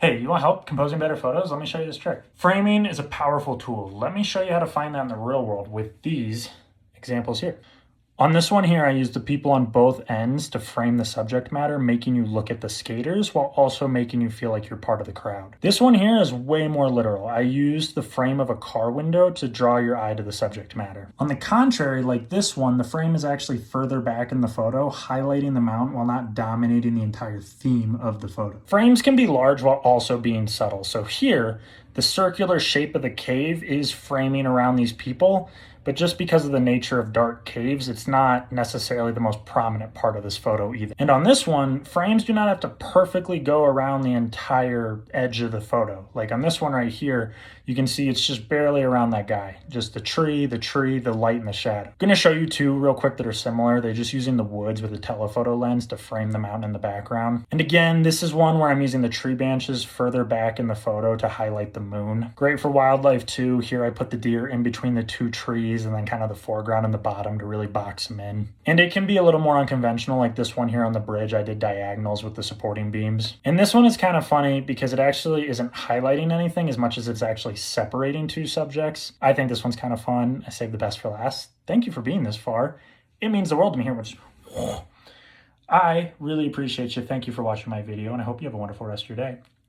Hey, you want help composing better photos? Let me show you this trick. Framing is a powerful tool. Let me show you how to find that in the real world with these examples here. On this one here, I used the people on both ends to frame the subject matter, making you look at the skaters while also making you feel like you're part of the crowd. This one here is way more literal. I used the frame of a car window to draw your eye to the subject matter. On the contrary, like this one, the frame is actually further back in the photo, highlighting the mountain while not dominating the entire theme of the photo. Frames can be large while also being subtle. So here, the circular shape of the cave is framing around these people, but just because of the nature of dark caves, it's not necessarily the most prominent part of this photo either. And on this one, frames do not have to perfectly go around the entire edge of the photo. Like on this one right here, you can see it's just barely around that guy. Just the tree, the light, and the shadow. I'm gonna show you two real quick that are similar. They're just using the woods with a telephoto lens to frame the mountain in the background. And again, this is one where I'm using the tree branches further back in the photo to highlight the moon. Great for wildlife too. Here I put the deer in between the two trees and then kind of the foreground and the bottom to really box them in. And it can be a little more unconventional, like this one here on the bridge. I did diagonals with the supporting beams. And this one is kind of funny because it actually isn't highlighting anything as much as it's actually separating two subjects. I think this one's kind of fun. I saved the best for last. Thank you for being this far. It means the world to me here, which I really appreciate you. Thank you for watching my video, and I hope you have a wonderful rest of your day.